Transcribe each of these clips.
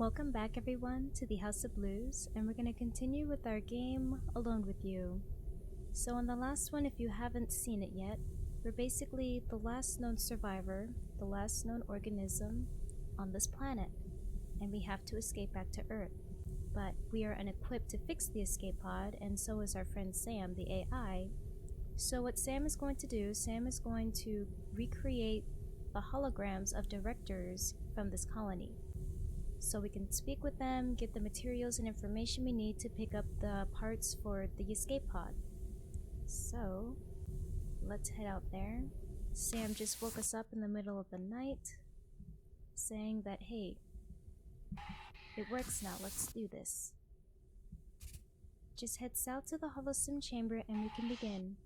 Welcome back everyone to the House of Blues, and we're going to continue with our game Alone With You. So in the last one, if you haven't seen it yet, we're basically the last known survivor, the last known organism on this planet, and we have to escape back to Earth. But we are unequipped to fix the escape pod, and so is our friend Sam, the AI. So what Sam is going to do, Sam is going to recreate the holograms of directors from this colony, so we can speak with them, get the materials and information we need to pick up the parts for the escape pod. So, let's head out there. Sam just woke us up in the middle of the night, saying that, hey, it works now, let's do this. Just head south to the holosim chamber and we can begin.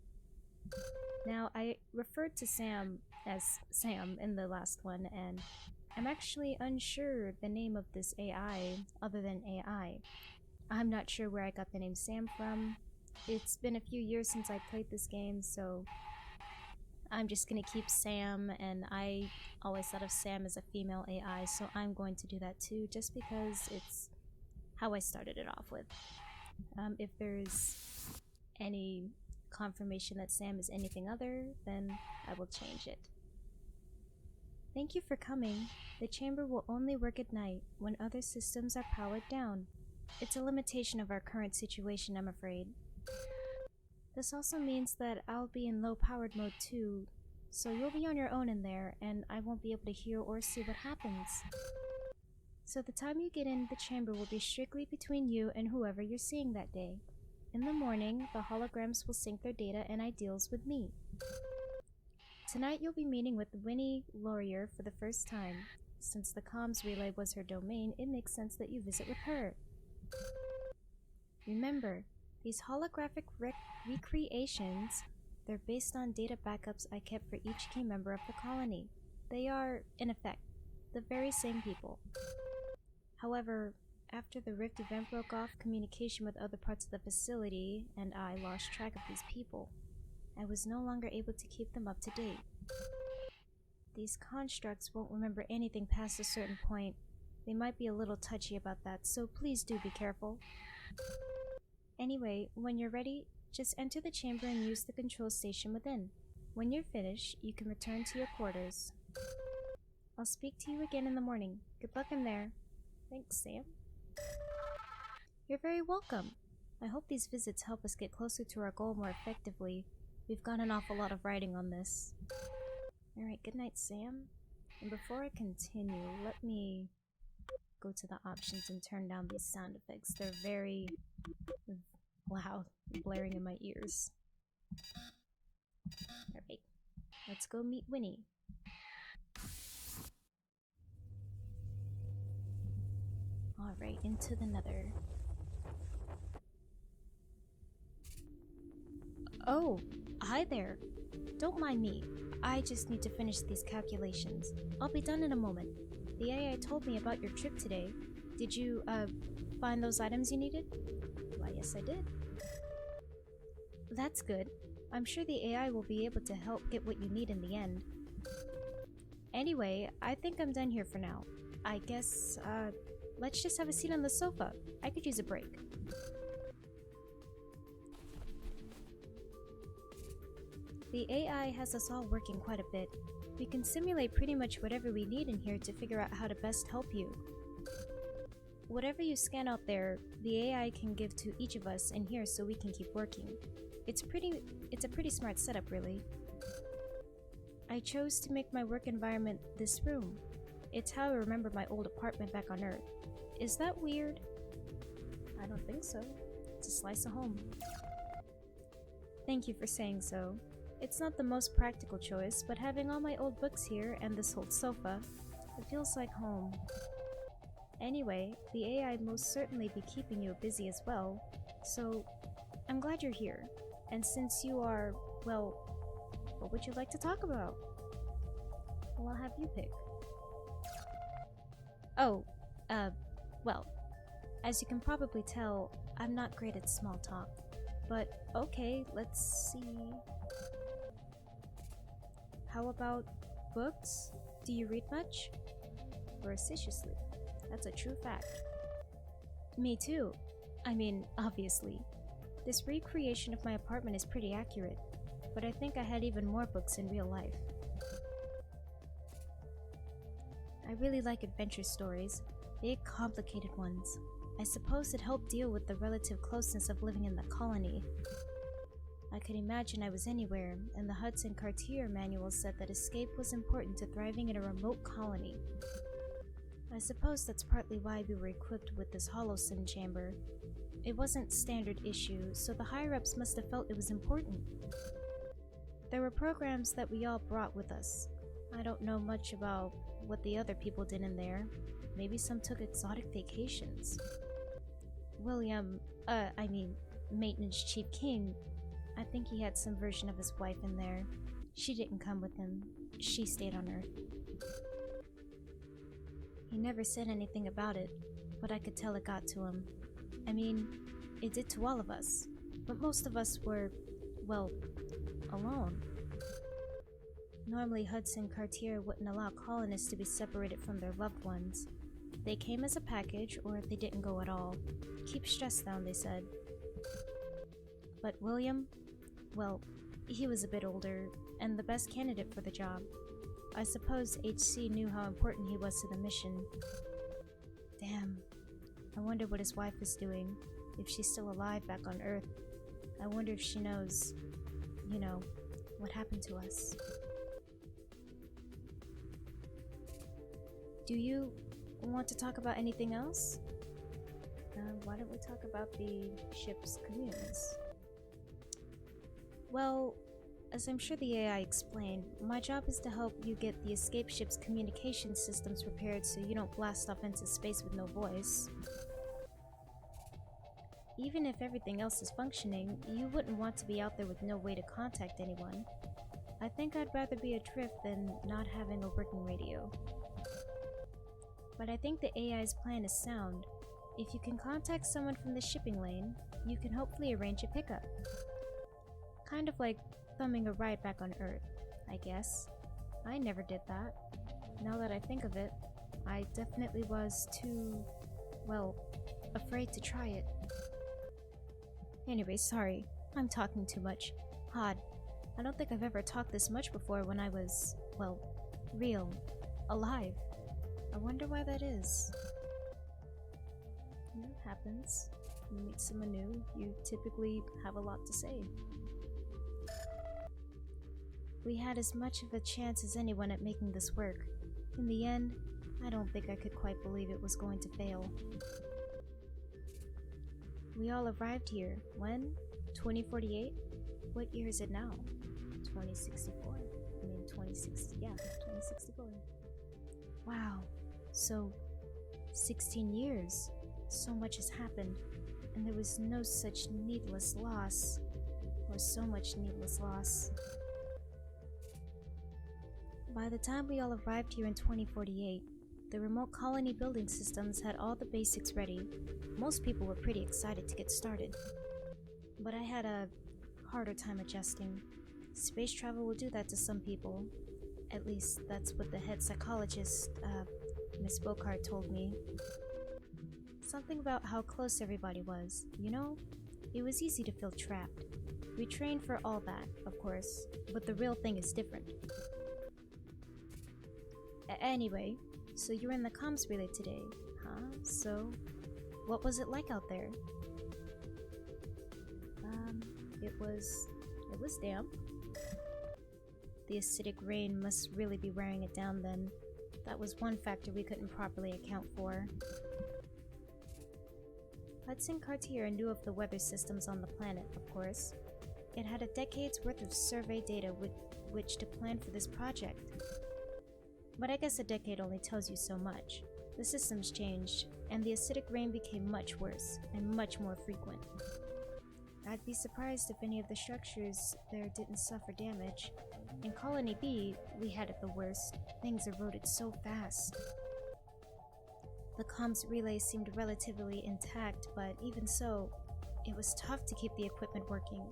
Now, I referred to Sam as Sam in the last one, and I'm actually unsure the name of this AI other than AI. I'm not sure where I got the name Sam from. It's been a few years since I played this game, so I'm just gonna keep Sam, and I always thought of Sam as a female AI, so I'm going to do that too, just because it's how I started it off with. If there's any confirmation that Sam is anything other, then I will change it. Thank you for coming. The chamber will only work at night, when other systems are powered down. It's a limitation of our current situation, I'm afraid. This also means that I'll be in low-powered mode too, so you'll be on your own in there, and I won't be able to hear or see what happens. So the time you get in the chamber will be strictly between you and whoever you're seeing that day. In the morning, the holograms will sync their data and ideals with me. Tonight you'll be meeting with Winnie Laurier for the first time. Since the comms relay was her domain, it makes sense that you visit with her. Remember, these holographic recreations, they're based on data backups I kept for each key member of the colony. They are, in effect, the very same people. However, after the Rift event broke off, communication with other parts of the facility, and I lost track of these people. I was no longer able to keep them up to date. These constructs won't remember anything past a certain point. They might be a little touchy about that, so please do be careful. Anyway, when you're ready, just enter the chamber and use the control station within. When you're finished, you can return to your quarters. I'll speak to you again in the morning. Good luck in there. Thanks, Sam. You're very welcome. I hope these visits help us get closer to our goal more effectively. We've got an awful lot of writing on this. Alright, good night, Sam. And before I continue, let me go to the options and turn down these sound effects. They're very loud, blaring in my ears. Alright, let's go meet Winnie. Alright, into the nether. Oh, hi there. Don't mind me. I just need to finish these calculations. I'll be done in a moment. The AI told me about your trip today. Did you, find those items you needed? Why, yes I did. That's good. I'm sure the AI will be able to help get what you need in the end. Anyway, I think I'm done here for now. I guess, let's just have a seat on the sofa. I could use a break. The AI has us all working quite a bit. We can simulate pretty much whatever we need in here to figure out how to best help you. Whatever you scan out there, the AI can give to each of us in here so we can keep working. It's a pretty smart setup, really. I chose to make my work environment this room. It's how I remember my old apartment back on Earth. Is that weird? I don't think so. It's a slice of home. Thank you for saying so. It's not the most practical choice, but having all my old books here and this old sofa, it feels like home. Anyway, the AI most certainly be keeping you busy as well, so I'm glad you're here. And since you are, well, what would you like to talk about? Well, I'll have you pick. Oh, well, as you can probably tell, I'm not great at small talk. But okay, let's see. How about books? Do you read much? Voraciously. That's a true fact. Me too. I mean, obviously. This recreation of my apartment is pretty accurate, but I think I had even more books in real life. I really like adventure stories, big, complicated ones. I suppose it helped deal with the relative closeness of living in the colony. I could imagine I was anywhere, and the Hudson Cartier manual said that escape was important to thriving in a remote colony. I suppose that's partly why we were equipped with this holosyn chamber. It wasn't standard issue, so the higher-ups must have felt it was important. There were programs that we all brought with us. I don't know much about what the other people did in there. Maybe some took exotic vacations. Maintenance Chief King, I think he had some version of his wife in there. She didn't come with him. She stayed on Earth. He never said anything about it, but I could tell it got to him. I mean, it did to all of us, but most of us were, well, alone. Normally, Hudson Cartier wouldn't allow colonists to be separated from their loved ones. They came as a package, or they didn't go at all. Keep stress down, they said. But William? Well, he was a bit older, and the best candidate for the job. I suppose HC knew how important he was to the mission. Damn. I wonder what his wife is doing, if she's still alive back on Earth. I wonder if she knows, what happened to us. Do you want to talk about anything else? Why don't we talk about the ship's communes? Well, as I'm sure the AI explained, my job is to help you get the escape ship's communication systems repaired so you don't blast off into space with no voice. Even if everything else is functioning, you wouldn't want to be out there with no way to contact anyone. I think I'd rather be adrift than not having a working radio. But I think the AI's plan is sound. If you can contact someone from the shipping lane, you can hopefully arrange a pickup. Kind of like thumbing a ride back on Earth, I guess. I never did that. Now that I think of it, I definitely was too, afraid to try it. Anyway, sorry, I'm talking too much. Odd. I don't think I've ever talked this much before when I was, real. Alive. I wonder why that is. It happens. You meet someone new, you typically have a lot to say. We had as much of a chance as anyone at making this work. In the end, I don't think I could quite believe it was going to fail. We all arrived here. When? 2048? What year is it now? 2064. 2064. Wow. So, 16 years. So much has happened, and there was no such needless loss. Or so much needless loss. By the time we all arrived here in 2048, the remote colony building systems had all the basics ready. Most people were pretty excited to get started. But I had a harder time adjusting. Space travel will do that to some people. At least, that's what the head psychologist, Miss Bocard, told me. Something about how close everybody was, It was easy to feel trapped. We trained for all that, of course, but the real thing is different. Anyway, so you were in the comms relay today, huh? So, what was it like out there? It was damp. The acidic rain must really be wearing it down then. That was one factor we couldn't properly account for. Hudson Cartier knew of the weather systems on the planet, of course. It had a decade's worth of survey data with which to plan for this project. But I guess a decade only tells you so much. The systems changed, and the acidic rain became much worse, and much more frequent. I'd be surprised if any of the structures there didn't suffer damage. In Colony B, we had it the worst. Things eroded so fast. The comms relay seemed relatively intact, but even so, it was tough to keep the equipment working.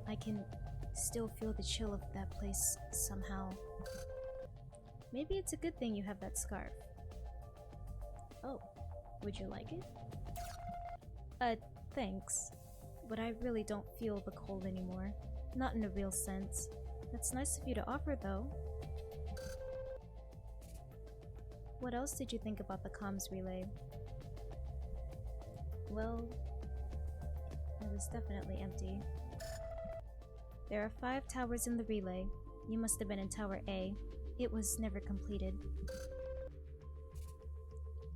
I can still feel the chill of that place somehow. Maybe it's a good thing you have that scarf. Oh, Would you like it? Thanks. But I really don't feel the cold anymore. Not in a real sense. That's nice of you to offer, though. What else did you think about the comms relay? Well, it was definitely empty. There are 5 towers in the relay. You must have been in Tower A. It was never completed.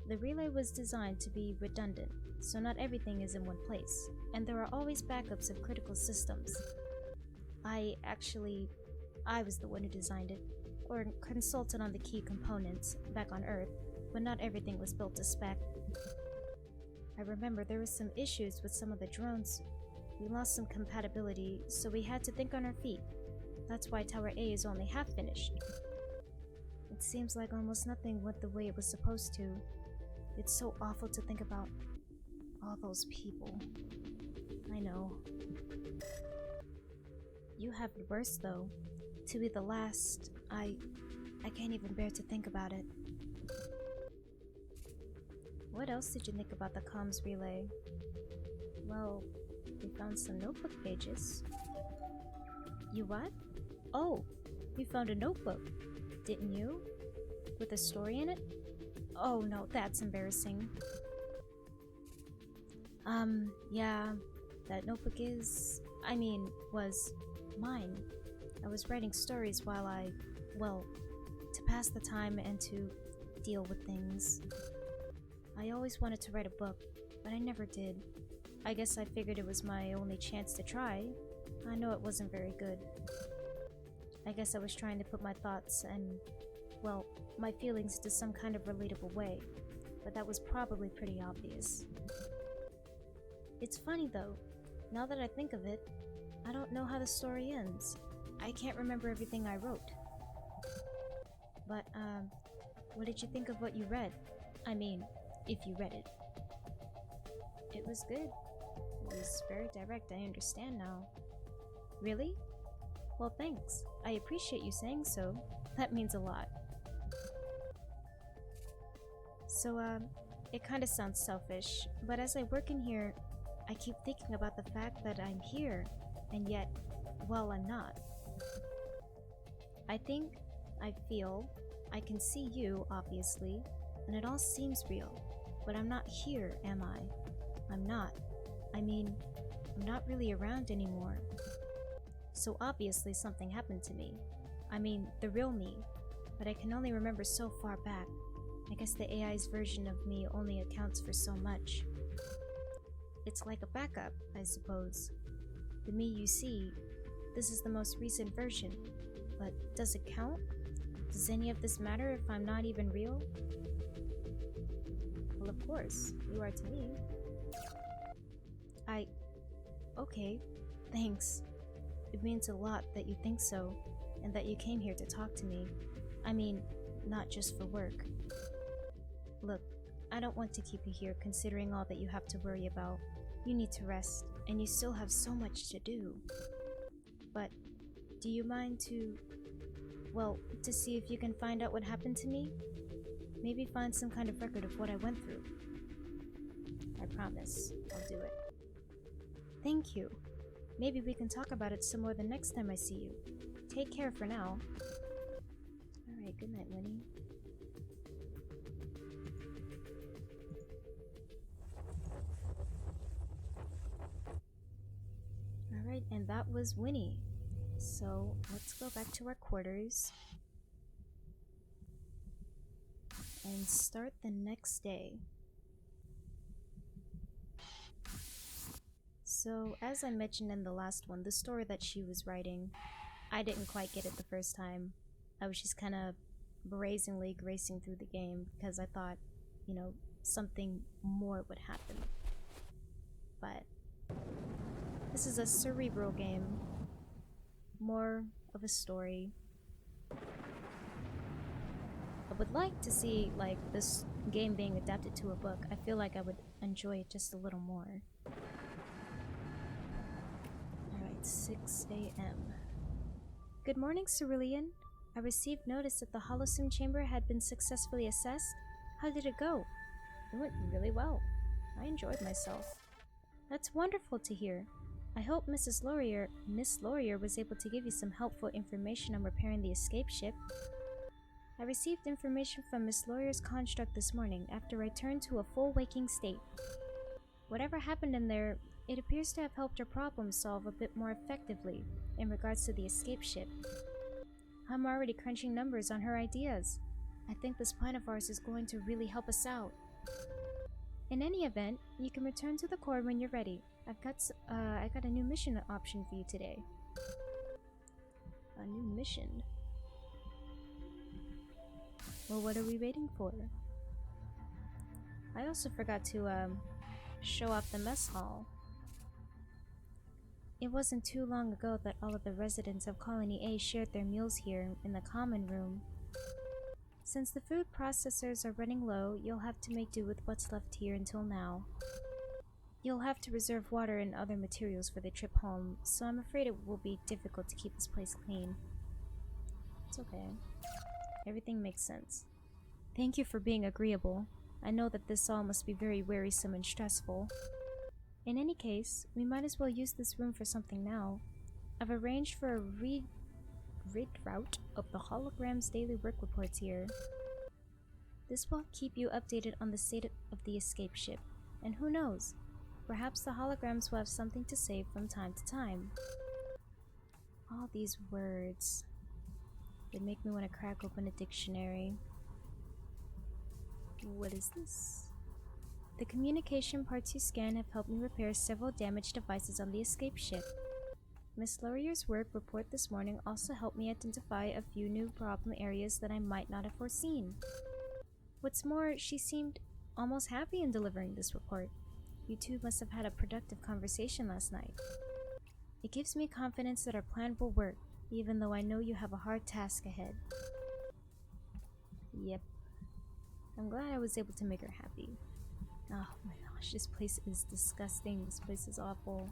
The relay was designed to be redundant, so not everything is in one place, and there are always backups of critical systems. I was the one who designed it, or consulted on the key components back on Earth, when not everything was built to spec. I remember there was some issues with some of the drones. We lost some compatibility, so we had to think on our feet. That's why Tower A is only half finished. It seems like almost nothing went the way it was supposed to. It's so awful to think about all those people. I know. You have it worse, though. To be the last, I can't even bear to think about it. What else did you think about the comms relay? Well, we found some notebook pages. You what? Oh, you found a notebook, didn't you? With a story in it? Oh no, that's embarrassing. Yeah, that notebook was mine. I was writing stories while to pass the time and to deal with things. I always wanted to write a book, but I never did. I guess I figured it was my only chance to try. I know it wasn't very good. I guess I was trying to put my thoughts and, my feelings into some kind of relatable way, but that was probably pretty obvious. It's funny though, now that I think of it, I don't know how the story ends. I can't remember everything I wrote. But, what did you think of what you read? I mean, if you read it. It was good. It was very direct, I understand now. Really? Well, thanks. I appreciate you saying so. That means a lot. So, it kinda sounds selfish, but as I work in here, I keep thinking about the fact that I'm here, and yet, I'm not. I think, I feel, I can see you, obviously, and it all seems real, but I'm not here, am I? I'm not. I'm not really around anymore. So obviously something happened to me. The real me, but I can only remember so far back. I guess the AI's version of me only accounts for so much. It's like a backup, I suppose. The me you see, this is the most recent version, but does it count? Does any of this matter if I'm not even real? Well, of course, you are to me. Okay, thanks. It means a lot that you think so, and that you came here to talk to me. Not just for work. Look, I don't want to keep you here considering all that you have to worry about. You need to rest, and you still have so much to do. But, do you mind to see if you can find out what happened to me? Maybe find some kind of record of what I went through. I promise, I'll do it. Thank you. Maybe we can talk about it some more the next time I see you. Take care for now. Alright, good night, Winnie. Alright, and that was Winnie. So, let's go back to our quarters and start the next day. So, as I mentioned in the last one, the story that she was writing, I didn't quite get it the first time. I was just kind of brazenly racing through the game because I thought, something more would happen. But this is a cerebral game, more of a story. I would like to see, this game being adapted to a book. I feel like I would enjoy it just a little more. 6 a.m. Good morning, Cerulean. I received notice that the Holosim chamber had been successfully assessed. How did it go? It went really well. I enjoyed myself. That's wonderful to hear. I hope Miss Laurier was able to give you some helpful information on repairing the escape ship. I received information from Miss Laurier's construct this morning after I turned to a full waking state. Whatever happened in there, it appears to have helped her problem solve a bit more effectively in regards to the escape ship. I'm already crunching numbers on her ideas. I think this plan of ours is going to really help us out. In any event, you can return to the core when you're ready. I got a new mission option for you today. A new mission? Well, what are we waiting for? I also forgot to, show off the mess hall. It wasn't too long ago that all of the residents of Colony A shared their meals here in the common room. Since the food processors are running low, you'll have to make do with what's left here until now. You'll have to reserve water and other materials for the trip home, so I'm afraid it will be difficult to keep this place clean. It's okay. Everything makes sense. Thank you for being agreeable. I know that this all must be very wearisome and stressful. In any case, we might as well use this room for something now. I've arranged for a read route of the holograms daily work reports here. This will keep you updated on the state of the escape ship, and who knows, perhaps the holograms will have something to say from time to time. All these words, they make me want to crack open a dictionary. What is this? The communication parts you scan have helped me repair several damaged devices on the escape ship. Miss Laurier's work report this morning also helped me identify a few new problem areas that I might not have foreseen. What's more, she seemed almost happy in delivering this report. You two must have had a productive conversation last night. It gives me confidence that our plan will work, even though I know you have a hard task ahead. Yep. I'm glad I was able to make her happy. Oh my gosh, this place is disgusting. This place is awful.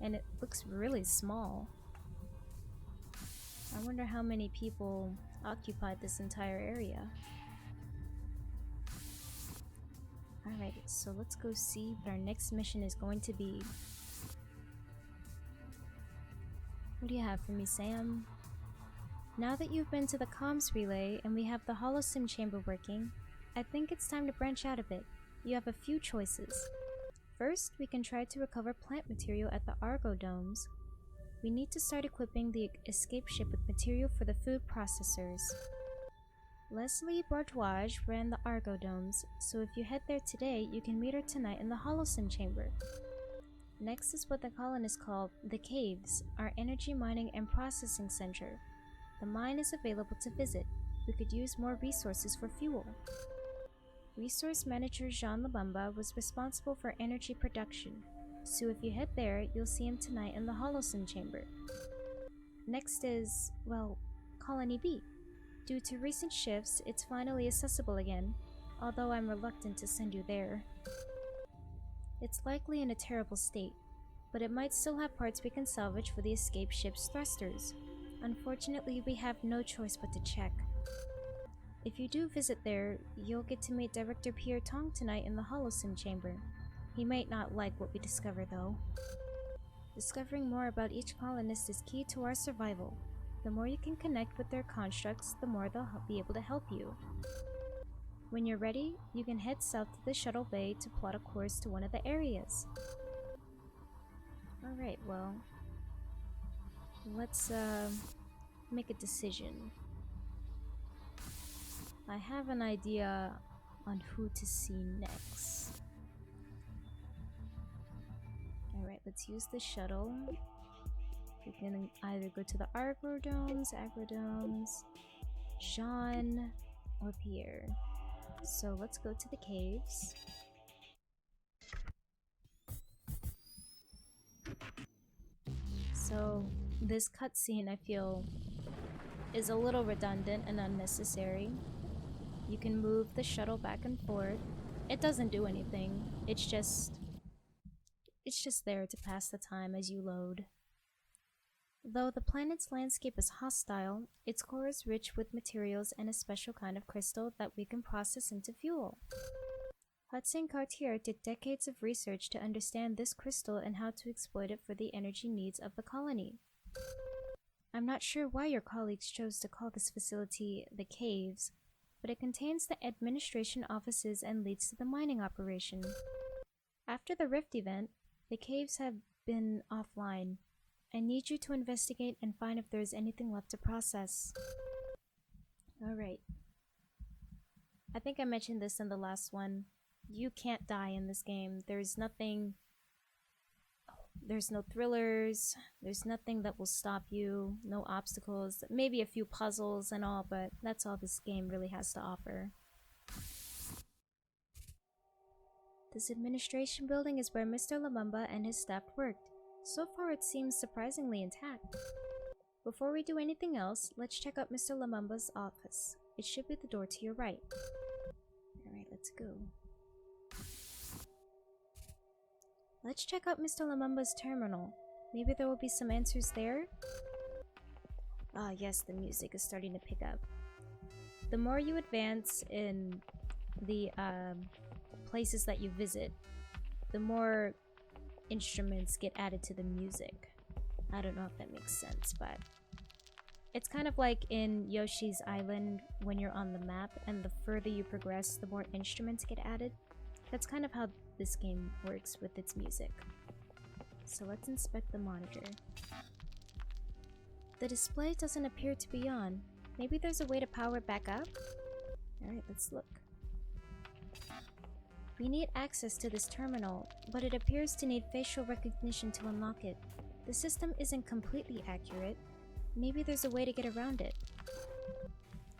And it looks really small. I wonder how many people occupied this entire area. Alright, so let's go see what our next mission is going to be. What do you have for me, Sam? Now that you've been to the comms relay and we have the holosim chamber working, I think it's time to branch out a bit. You have a few choices. First, we can try to recover plant material at the Argo domes. We need to start equipping the escape ship with material for the food processors. Leslie Bourgeois ran the Argo domes, so if you head there today, you can meet her tonight in the holosim chamber. Next is what the colonists call the Caves, our energy mining and processing center. The mine is available to visit. We could use more resources for fuel. Resource Manager Jean Labamba was responsible for energy production, so if you head there, you'll see him tonight in the holosim chamber. Next is, well, Colony B. Due to recent shifts, it's finally accessible again, although I'm reluctant to send you there. It's likely in a terrible state, but it might still have parts we can salvage for the escape ship's thrusters. Unfortunately, we have no choice but to check. If you do visit there, you'll get to meet Director Pierre Tong tonight in the holosim chamber. He might not like what we discover, though. Discovering more about each colonist is key to our survival. The more you can connect with their constructs, the more they'll be able to help you. When you're ready, you can head south to the shuttle bay to plot a course to one of the areas. Alright, well, let's make a decision. I have an idea on who to see next. Alright, let's use the shuttle. We can either go to the Agrodomes, Jean, or Pierre. So let's go to the caves. So this cutscene, I feel, is a little redundant and unnecessary. You can move the shuttle back and forth. It doesn't do anything. It's just there to pass the time as you load. Though the planet's landscape is hostile, its core is rich with materials and a special kind of crystal that we can process into fuel. Hudson Cartier did decades of research to understand this crystal and how to exploit it for the energy needs of the colony. I'm not sure why your colleagues chose to call this facility the Caves, but it contains the administration offices and leads to the mining operation. After the Rift event, the Caves have been offline. I need you to investigate and find if there's anything left to process. Alright. I think I mentioned this in the last one. You can't die in this game. There's nothing... There's no thrillers. There's nothing that will stop you. No obstacles. Maybe a few puzzles and all, but that's all this game really has to offer. This administration building is where Mr. Lumumba and his staff worked. So far it seems surprisingly intact. Before we do anything else, let's check out Mr. Lumumba's office. It should be the door to your right. Alright, let's go. Let's check out Mr. Lumumba's terminal. Maybe there will be some answers there? Ah yes, the music is starting to pick up. The more you advance in the places that you visit, the more instruments get added to the music. I don't know if that makes sense, but it's kind of like in Yoshi's Island when you're on the map, and the further you progress, the more instruments get added. That's kind of how this game works with its music. So let's inspect the monitor. The display doesn't appear to be on. Maybe there's a way to power it back up? Alright, let's look. We need access to this terminal, but it appears to need facial recognition to unlock it. The system isn't completely accurate. Maybe there's a way to get around it.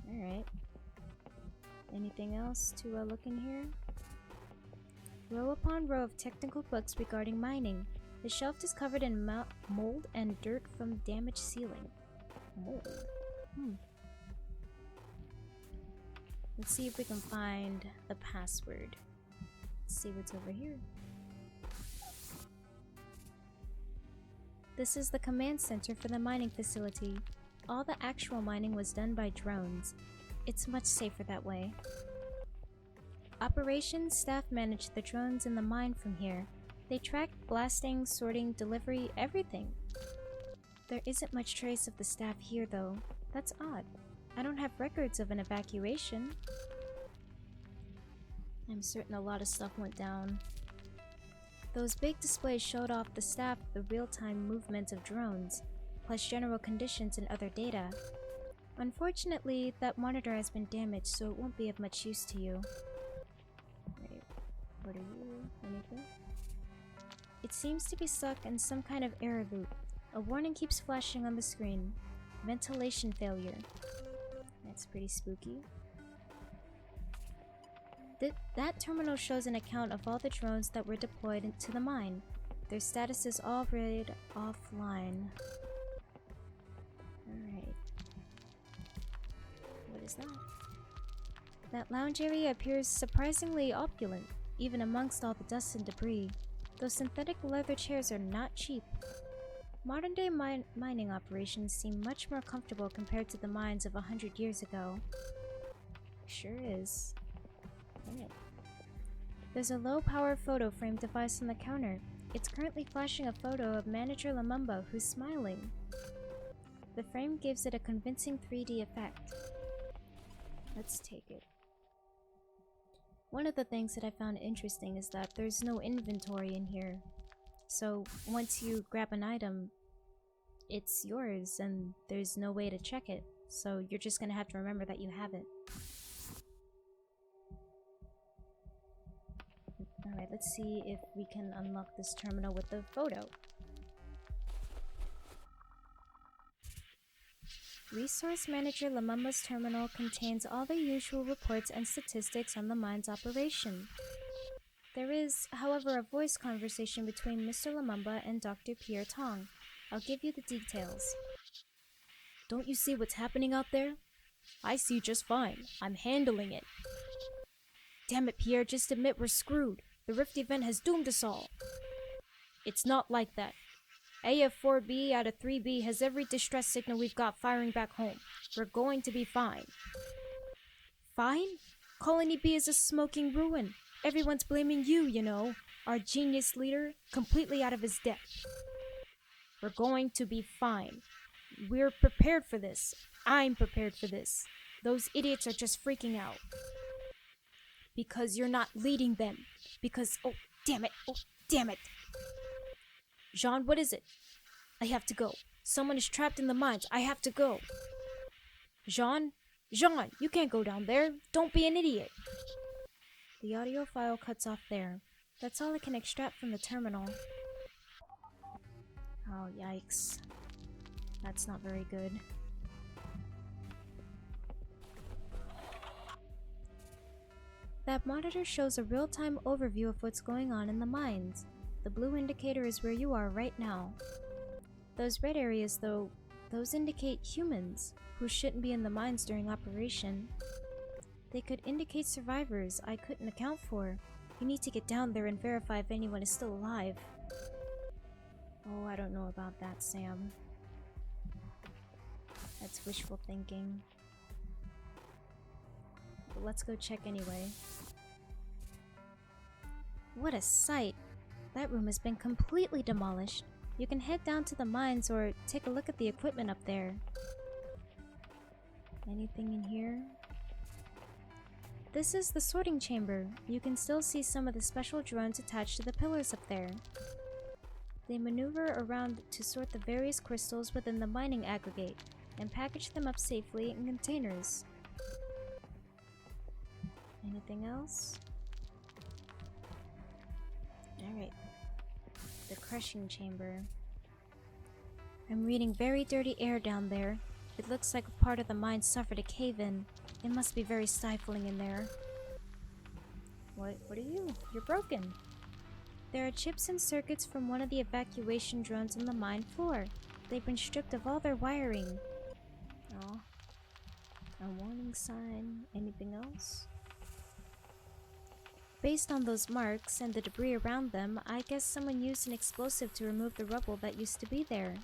Alright. Anything else to look in here? Row upon row of technical books regarding mining. The shelf is covered in mold and dirt from damaged ceiling. Mold? Let's see if we can find the password. See what's over here. This is the command center for the mining facility. All the actual mining was done by drones. It's much safer that way. Operations staff manage the drones in the mine from here. They track blasting, sorting, delivery, everything. There isn't much trace of the staff here though. That's odd. I don't have records of an evacuation. I'm certain a lot of stuff went down. Those big displays showed off the staff the real-time movement of drones, plus general conditions and other data. Unfortunately, that monitor has been damaged, so it won't be of much use to you. Wait, what are you? Anything? It seems to be stuck in some kind of error loop. A warning keeps flashing on the screen. Ventilation failure. That's pretty spooky. That terminal shows an account of all the drones that were deployed into the mine. Their status is all read offline. Alright. What is that? That lounge area appears surprisingly opulent, even amongst all the dust and debris. Those synthetic leather chairs are not cheap. Modern-day mining operations seem much more comfortable compared to the mines of 100 years ago. Sure is. Alright. There's a low-power photo frame device on the counter. It's currently flashing a photo of Manager Lumumba, who's smiling. The frame gives it a convincing 3D effect. Let's take it. One of the things that I found interesting is that there's no inventory in here. So once you grab an item, it's yours and there's no way to check it. So you're just gonna have to remember that you have it. Alright, let's see if we can unlock this terminal with the photo. Resource Manager Lumumba's terminal contains all the usual reports and statistics on the mine's operation. There is, however, a voice conversation between Mr. Lumumba and Dr. Pierre Tong. I'll give you the details. Don't you see what's happening out there? I see just fine. I'm handling it. Damn it, Pierre, just admit we're screwed. The Rift event has doomed us all. It's not like that. AF4B out of 3B has every distress signal we've got firing back home. We're going to be fine. Fine? Colony B is a smoking ruin. Everyone's blaming you, you know. Our genius leader, completely out of his depth. We're going to be fine. We're prepared for this. I'm prepared for this. Those idiots are just freaking out. Because you're not leading them. Because, oh, damn it. Jean, what is it? I have to go. Someone is trapped in the mines. I have to go. Jean, you can't go down there. Don't be an idiot. The audio file cuts off there. That's all I can extract from the terminal. Oh, yikes. That's not very good. That monitor shows a real-time overview of what's going on in the mines. The blue indicator is where you are right now. Those red areas, though, those indicate humans who shouldn't be in the mines during operation. They could indicate survivors I couldn't account for. You need to get down there and verify if anyone is still alive. Oh, I don't know about that, Sam. That's wishful thinking. But let's go check anyway. What a sight! That room has been completely demolished. You can head down to the mines or take a look at the equipment up there. Anything in here? This is the sorting chamber. You can still see some of the special drones attached to the pillars up there. They maneuver around to sort the various crystals within the mining aggregate and package them up safely in containers. Anything else? Alright. The crushing chamber. I'm reading very dirty air down there. It looks like a part of the mine suffered a cave-in. It must be very stifling in there. What are you? You're broken. There are chips and circuits from one of the evacuation drones on the mine floor. They've been stripped of all their wiring. Oh. A warning sign. Anything else? Based on those marks and the debris around them, I guess someone used an explosive to remove the rubble that used to be there.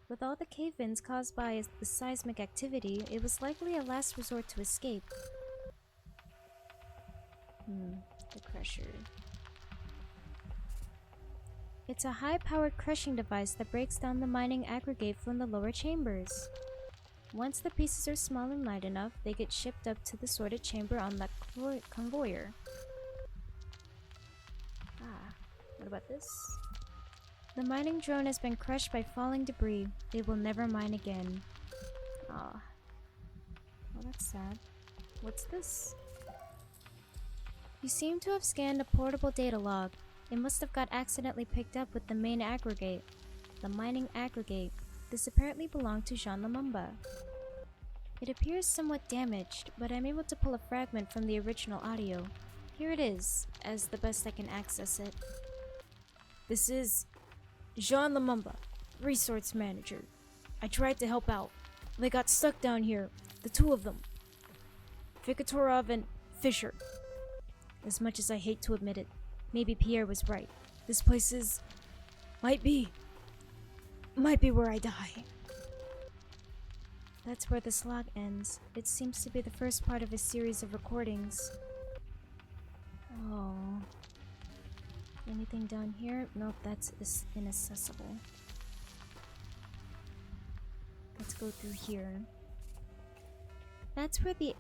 With all the cave-ins caused by the seismic activity, it was likely a last resort to escape. The crusher. It's a high-powered crushing device that breaks down the mining aggregate from the lower chambers. Once the pieces are small and light enough, they get shipped up to the sorted chamber on the convoyer. What about this? The mining drone has been crushed by falling debris. It will never mine again. Ah. Well, that's sad. What's this? You seem to have scanned a portable data log. It must have got accidentally picked up with the main aggregate. The mining aggregate. This apparently belonged to Jean Lumumba. It appears somewhat damaged, but I'm able to pull a fragment from the original audio. Here it is, as the best I can access it. This is Jean Lumumba, resource manager. I tried to help out. They got stuck down here, the two of them. Vikatorov and Fisher. As much as I hate to admit it, maybe Pierre was right. This place is... might be where I die. That's where this log ends. It seems to be the first part of a series of recordings. Oh. Anything down here? Nope, that's inaccessible. Let's go through here. That's where the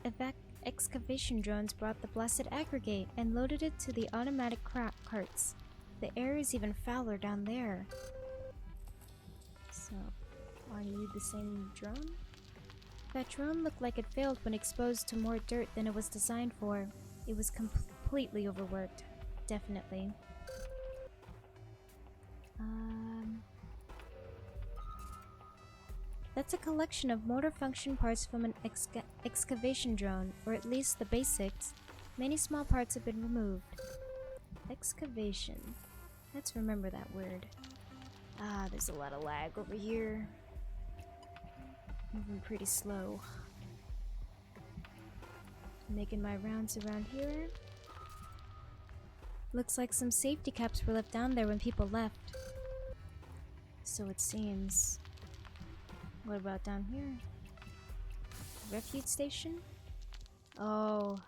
excavation drones brought the blasted aggregate and loaded it to the automatic carts. The air is even fouler down there. So, are you the same drone? That drone looked like it failed when exposed to more dirt than it was designed for. It was completely overworked. Definitely. That's a collection of motor function parts from an excavation drone, or at least the basics. Many small parts have been removed. Excavation. Let's remember that word. There's a lot of lag over here. Moving pretty slow. Making my rounds around here. Looks like some safety caps were left down there when people left. So it seems. What about down here? Refuge station? Oh,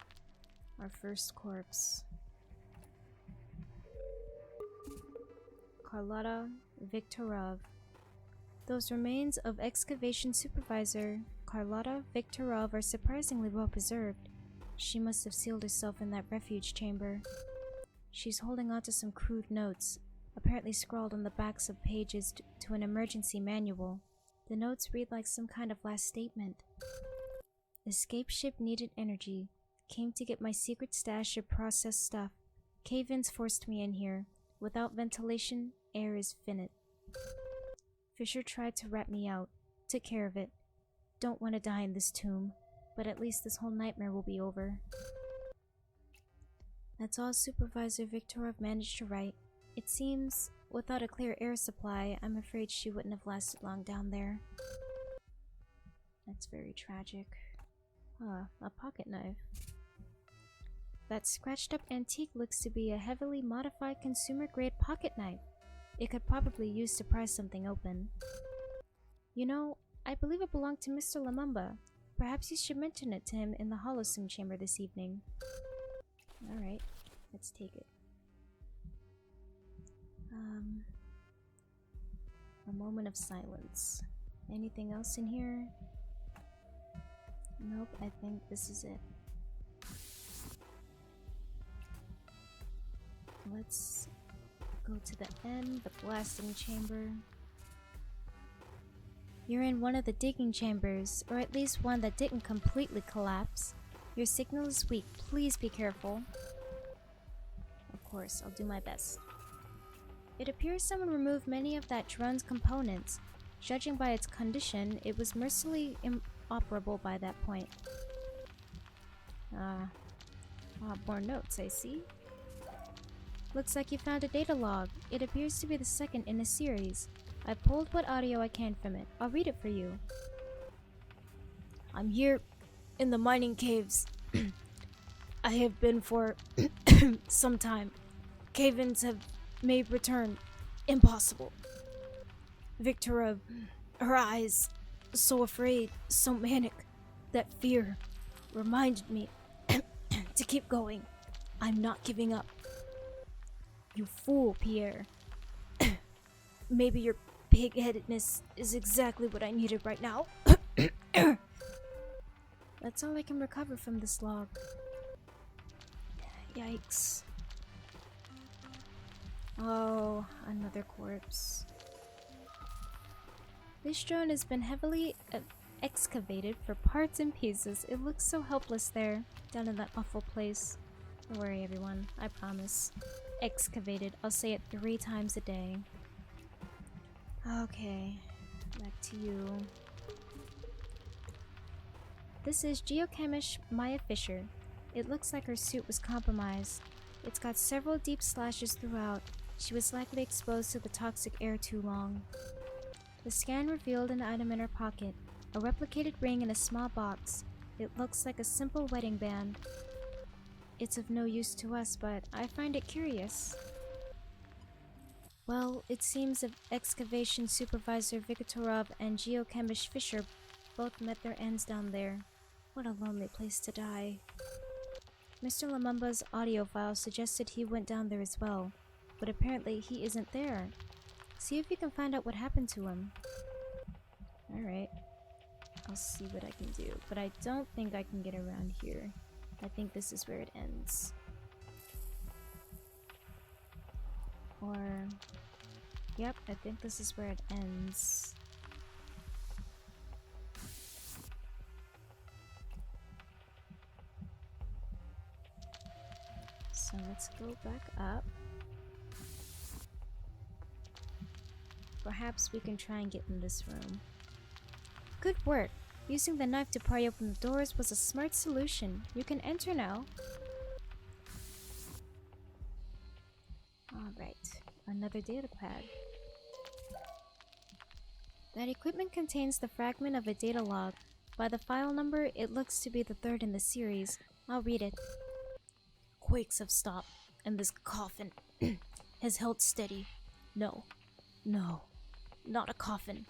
our first corpse. Carlotta Viktorov. Those remains of excavation supervisor Carlotta Viktorov are surprisingly well preserved. She must have sealed herself in that refuge chamber. She's holding on to some crude notes, apparently scrawled on the backs of pages to an emergency manual. The notes read like some kind of last statement. Escape ship needed energy. Came to get my secret stash of processed stuff. Cave-ins forced me in here. Without ventilation, air is finite. Fisher tried to rat me out. Took care of it. Don't want to die in this tomb, but at least this whole nightmare will be over. That's all Supervisor Viktorov managed to write. It seems, without a clear air supply, I'm afraid she wouldn't have lasted long down there. That's very tragic. A pocket knife. That scratched up antique looks to be a heavily modified consumer-grade pocket knife. It could probably use to pry something open. You know, I believe it belonged to Mr. Lamumba. Perhaps you should mention it to him in the holosim chamber this evening. Alright, let's take it. A moment of silence. Anything else in here? Nope, I think this is it. Let's go to the end, the blasting chamber. You're in one of the digging chambers, or at least one that didn't completely collapse. Your signal is weak. Please be careful. Of course, I'll do my best. It appears someone removed many of that drone's components. Judging by its condition, it was mercifully inoperable by that point. More notes, I see. Looks like you found a data log. It appears to be the second in a series. I pulled what audio I can from it. I'll read it for you. I'm here in the mining caves. I have been for some time. Cave-ins have made return impossible. Viktorov, her eyes, so afraid, so manic. That fear reminded me to keep going. I'm not giving up. You fool, Pierre. Maybe your pig-headedness is exactly what I needed right now. That's all I can recover from this log. Yikes. Oh, another corpse. This drone has been heavily excavated for parts and pieces. It looks so helpless there, down in that awful place. Don't worry, everyone. I promise. Excavated. I'll say it 3 times a day. Okay, back to you. This is geochemist Maya Fisher. It looks like her suit was compromised. It's got several deep slashes throughout. She was likely exposed to the toxic air too long. The scan revealed an item in her pocket, a replicated ring in a small box. It looks like a simple wedding band. It's of no use to us, but I find it curious. Well, it seems that excavation supervisor Viktorov and geochemist Fisher both met their ends down there. What a lonely place to die. Mr. Lamumba's audio file suggested he went down there as well, but apparently he isn't there. See if you can find out what happened to him. Alright. I'll see what I can do, but I don't think I can get around here. I think this is where it ends. Or... Yep, I think this is where it ends. So let's go back up. Perhaps we can try and get in this room. Good work! Using the knife to pry open the doors was a smart solution. You can enter now. Alright, another data pad. That equipment contains the fragment of a data log. By the file number, it looks to be the 3rd in the series. I'll read it. Quakes have stopped, and this coffin has held steady. No, no, not a coffin.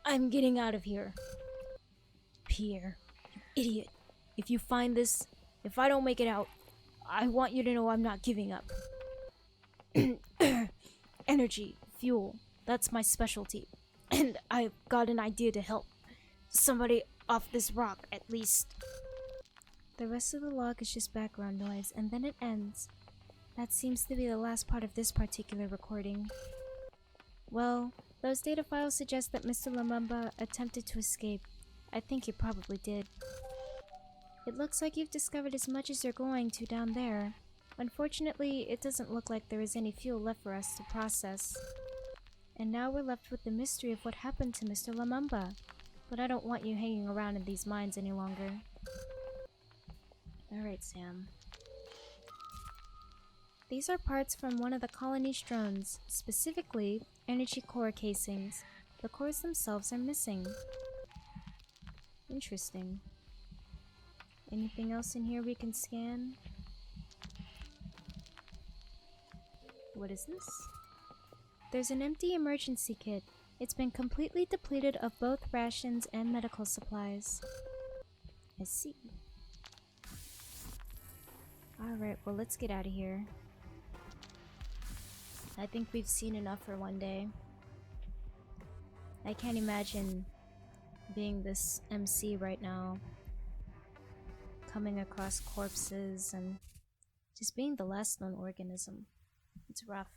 I'm getting out of here. Pierre, you idiot. If you find this, if I don't make it out, I want you to know I'm not giving up. Energy, fuel, that's my specialty. And I've got an idea to help somebody off this rock, at least. The rest of the log is just background noise, and then it ends. That seems to be the last part of this particular recording. Well, those data files suggest that Mr. Lumumba attempted to escape. I think he probably did. It looks like you've discovered as much as you're going to down there. Unfortunately, it doesn't look like there is any fuel left for us to process. And now we're left with the mystery of what happened to Mr. Lumumba. But I don't want you hanging around in these mines any longer. Alright, Sam. These are parts from one of the colony's drones, specifically energy core casings. The cores themselves are missing. Interesting. Anything else in here we can scan? What is this? There's an empty emergency kit. It's been completely depleted of both rations and medical supplies. I see. Alright, well, let's get out of here. I think we've seen enough for one day. I can't imagine being this MC right now, coming across corpses and just being the last known organism. It's rough.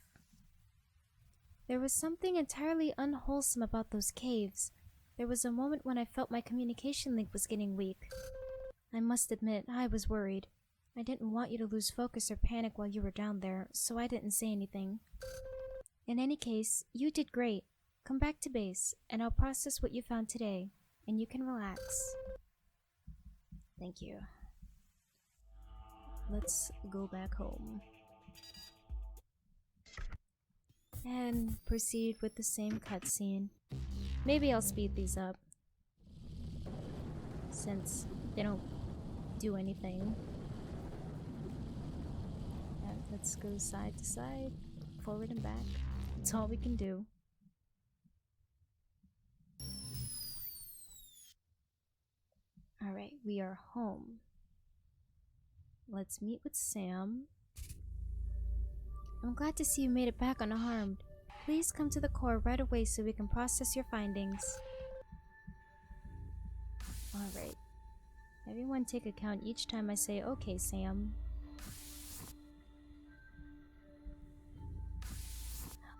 There was something entirely unwholesome about those caves. There was a moment when I felt my communication link was getting weak. I must admit, I was worried. I didn't want you to lose focus or panic while you were down there, so I didn't say anything. In any case, you did great. Come back to base, and I'll process what you found today, and you can relax. Thank you. Let's go back home. And proceed with the same cutscene. Maybe I'll speed these up, since they don't do anything. And let's go side to side, forward and back. That's all we can do. Alright, we are home. Let's meet with Sam. I'm glad to see you made it back unharmed. Please come to the core right away so we can process your findings. Alright. Everyone take account each time I say, okay, Sam.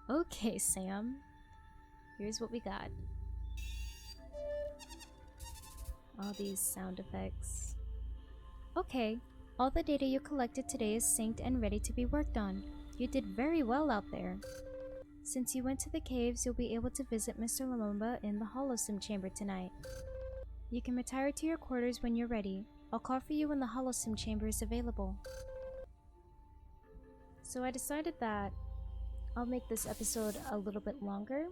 Okay, Sam. Here's what we got. All these sound effects. Okay, all the data you collected today is synced and ready to be worked on. You did very well out there. Since you went to the caves, you'll be able to visit Mr. Lumumba in the holosim chamber tonight. You can retire to your quarters when you're ready. I'll call for you when the holosim chamber is available. So I decided that I'll make this episode a little bit longer,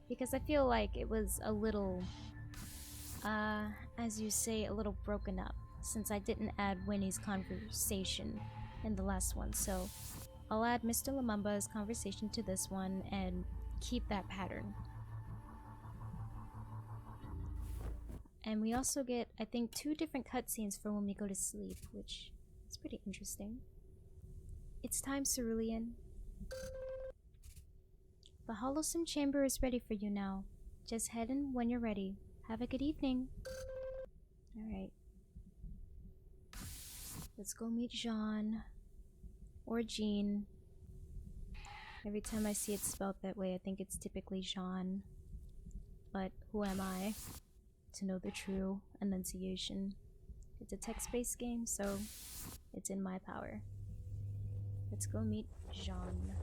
because I feel like it was a little, as you say, a little broken up, since I didn't add Winnie's conversation in the last one, so I'll add Mr. Lumumba's conversation to this one and keep that pattern. And we also get, I think, 2 different cutscenes for when we go to sleep, which is pretty interesting. It's time, Cerulean. The holosim chamber is ready for you now. Just head in when you're ready. Have a good evening. Alright. Let's go meet Jean. Or Jean. Every time I see it spelled that way, I think it's typically Jean. But who am I to know the true enunciation? It's a text-based game, so it's in my power. Let's go meet Jean.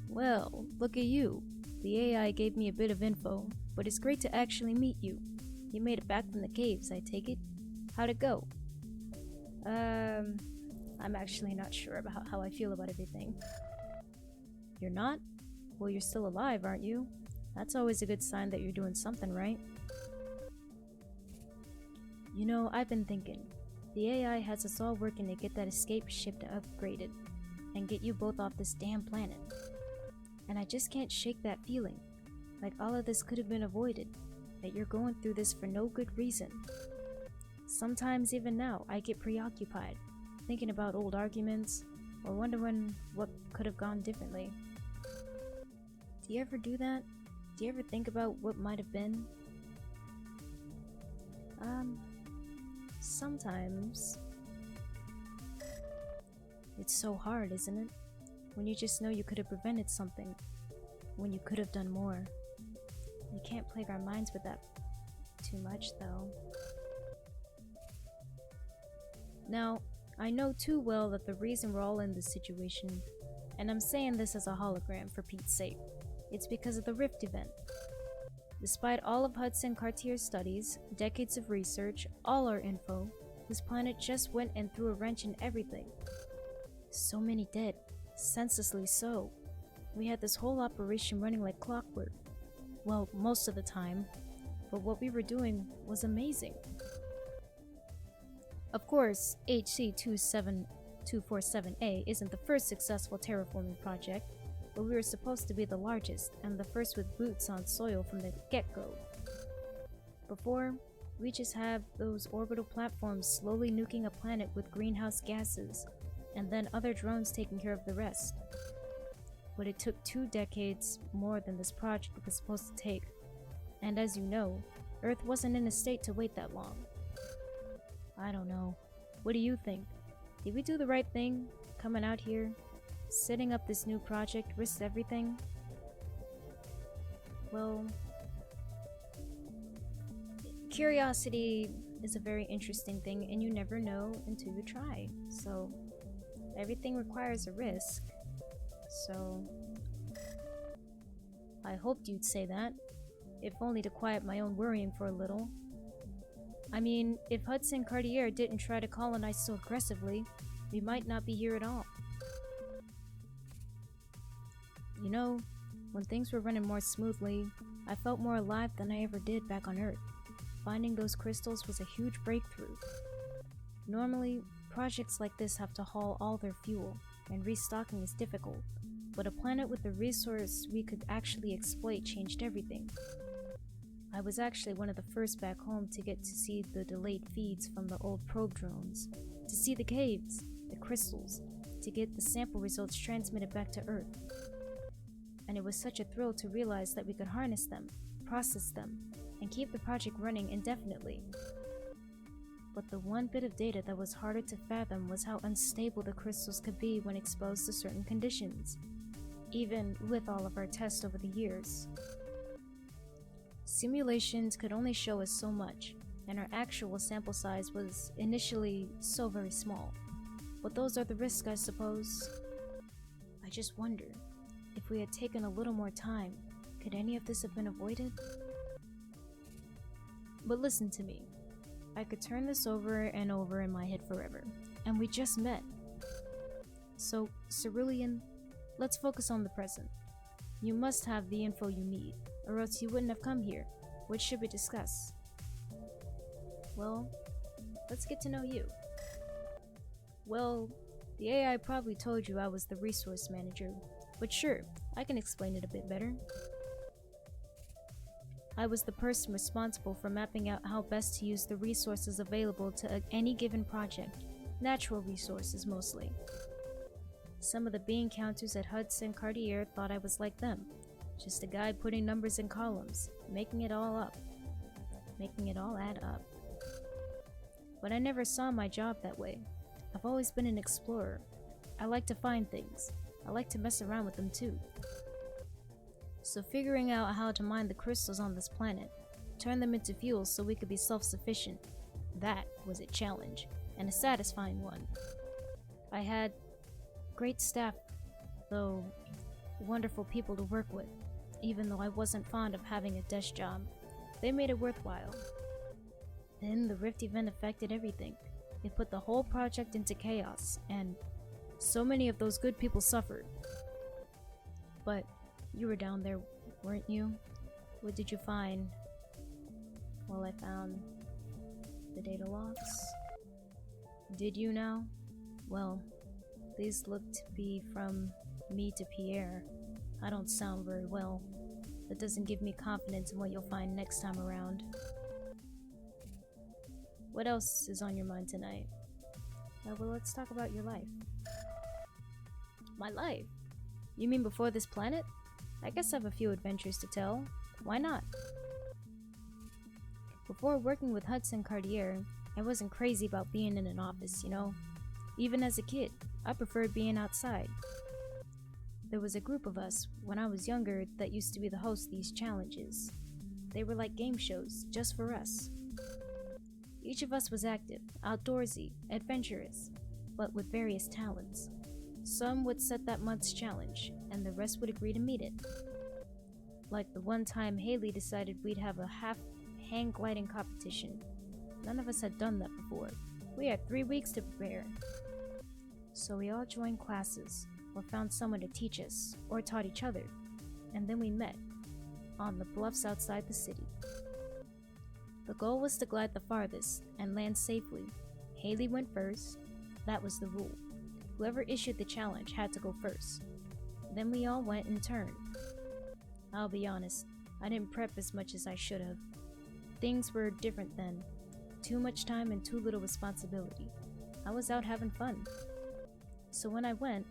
Well, look at you. The AI gave me a bit of info, but it's great to actually meet you. You made it back from the caves, I take it? How'd it go? I'm actually not sure about how I feel about everything. You're not? Well, you're still alive, aren't you? That's always a good sign that you're doing something right. You know, I've been thinking. The AI has us all working to get that escape ship upgraded. and get you both off this damn planet. And I just can't shake that feeling, like all of this could have been avoided, that you're going through this for no good reason. Sometimes even now, I get preoccupied, thinking about old arguments, or wondering what could have gone differently. Do you ever do that? Do you ever think about what might have been? Sometimes. It's so hard, isn't it? When you just know you could have prevented something, when you could have done more. We can't plague our minds with that too much, though. Now, I know too well that the reason we're all in this situation, and I'm saying this as a hologram for Pete's sake, it's because of the Rift event. Despite all of Hudson Cartier's studies, decades of research, all our info, this planet just went and threw a wrench in everything. So many dead, senselessly so. We had this whole operation running like clockwork. Well, most of the time, but what we were doing was amazing. Of course, HC27247A isn't the first successful terraforming project, but we were supposed to be the largest and the first with boots on soil from the get-go. Before, we just have those orbital platforms slowly nuking a planet with greenhouse gases, and then other drones taking care of the rest. But it took 2 decades more than this project was supposed to take, and as you know, Earth wasn't in a state to wait that long. I don't know. What do you think? Did we do the right thing, coming out here, setting up this new project, risked everything? Well, curiosity is a very interesting thing, and you never know until you try. So, everything requires a risk. So, I hoped you'd say that, if only to quiet my own worrying for a little. I mean, if Hudson Cartier didn't try to colonize so aggressively, we might not be here at all. You know, when things were running more smoothly, I felt more alive than I ever did back on Earth. Finding those crystals was a huge breakthrough. Normally, projects like this have to haul all their fuel, and restocking is difficult, but a planet with a resource we could actually exploit changed everything. I was actually one of the first back home to get to see the delayed feeds from the old probe drones, to see the caves, the crystals, to get the sample results transmitted back to Earth. And it was such a thrill to realize that we could harness them, process them, and keep the project running indefinitely. But the one bit of data that was harder to fathom was how unstable the crystals could be when exposed to certain conditions, even with all of our tests over the years. Simulations could only show us so much, and our actual sample size was initially so very small. But those are the risks, I suppose. I just wonder, if we had taken a little more time, could any of this have been avoided? But listen to me. I could turn this over and over in my head forever, and we just met. So, Cerulean, let's focus on the present. You must have the info you need, or else you wouldn't have come here. What should we discuss? Well, let's get to know you. Well, the AI probably told you I was the resource manager, but sure, I can explain it a bit better. I was the person responsible for mapping out how best to use the resources available to any given project, natural resources mostly. Some of the bean counters at Hudson Cartier thought I was like them, just a guy putting numbers in columns, making it all add up. But I never saw my job that way. I've always been an explorer. I like to find things. I like to mess around with them too. So figuring out how to mine the crystals on this planet, turn them into fuel so we could be self-sufficient, that was a challenge, and a satisfying one. I had great staff, though wonderful people to work with, even though I wasn't fond of having a desk job. They made it worthwhile. Then the Rift event affected everything. It put the whole project into chaos, and so many of those good people suffered. But you were down there, weren't you? What did you find? Well, I found the data logs. Did you now? Well, These look to be from me to Pierre. I don't sound very well. That doesn't give me confidence in what you'll find next time around. What else is on your mind tonight? Well, let's talk about your life. My life? You mean before this planet? I guess I have a few adventures to tell. Why not? Before working with Hudson Cartier, I wasn't crazy about being in an office, you know? Even as a kid, I preferred being outside. There was a group of us, when I was younger, that used to be the host of these challenges. They were like game shows, just for us. Each of us was active, outdoorsy, adventurous, but with various talents. Some would set that month's challenge, and the rest would agree to meet it. Like the one time Haley decided we'd have a half hang gliding competition. None of us had done that before. We had 3 weeks to prepare. So we all joined classes, or found someone to teach us, or taught each other, and then we met, on the bluffs outside the city. The goal was to glide the farthest, and land safely. Haley went first. That was the rule. Whoever issued the challenge had to go first. Then we all went in turn. I'll be honest, I didn't prep as much as I should have. Things were different then. Too much time and too little responsibility. I was out having fun. So when I went,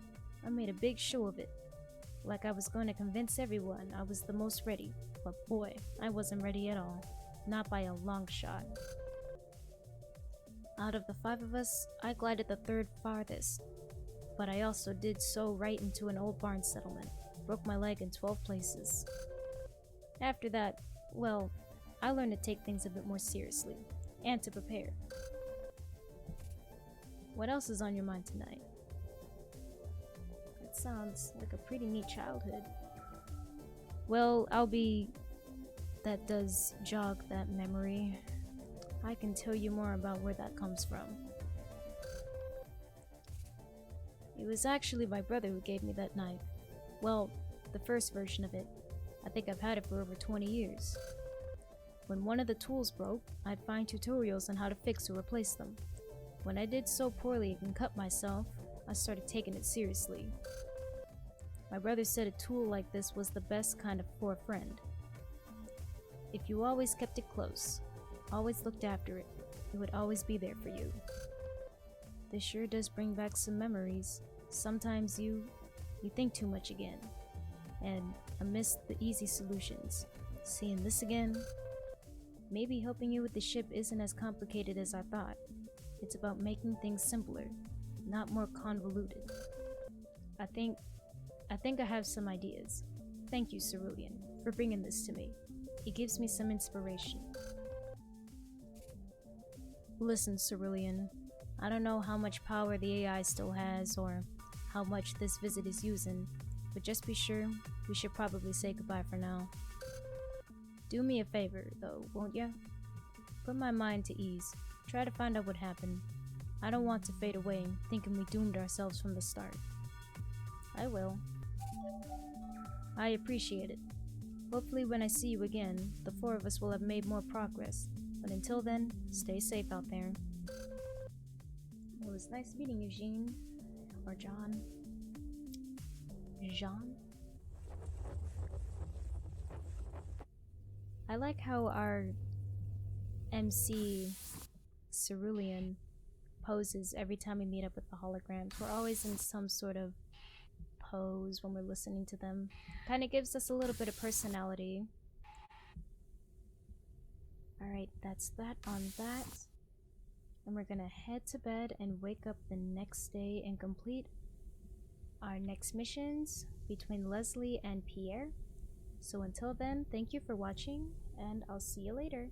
I made a big show of it. Like I was going to convince everyone I was the most ready. But boy, I wasn't ready at all. Not by a long shot. Out of the 5 of us, I glided the 3rd farthest. But I also did so right into an old barn settlement. Broke my leg in 12 places. After that, well, I learned to take things a bit more seriously. And to prepare. What else is on your mind tonight? That sounds like a pretty neat childhood. Well, that does jog that memory. I can tell you more about where that comes from. It was actually my brother who gave me that knife. Well, the first version of it. I think I've had it for over 20 years. When one of the tools broke, I'd find tutorials on how to fix or replace them. When I did so poorly and cut myself, I started taking it seriously. My brother said a tool like this was the best kind for a friend. If you always kept it close, always looked after it, it would always be there for you. This sure does bring back some memories. Sometimes you think too much again, and I miss the easy solutions. Seeing this again, maybe helping you with the ship isn't as complicated as I thought. It's about making things simpler, not more convoluted. I think I have some ideas. Thank you, Cerulean, for bringing this to me. It gives me some inspiration. Listen, Cerulean, I don't know how much power the AI still has or how much this visit is using, but just be sure we should probably say goodbye for now. Do me a favor, though, won't ya? Put my mind to ease. Try to find out what happened. I don't want to fade away thinking we doomed ourselves from the start. I will. I appreciate it. Hopefully when I see you again, the 4 of us will have made more progress. But until then, stay safe out there. It was nice meeting you, Jean. Or John. Jean? I like how our MC Cerulean poses every time we meet up with the holograms. We're always in some sort of pose when we're listening to them. Kind of gives us a little bit of personality. Alright, that's that on that. And we're gonna head to bed and wake up the next day and complete our next missions between Leslie and Pierre. So until then, thank you for watching, and I'll see you later.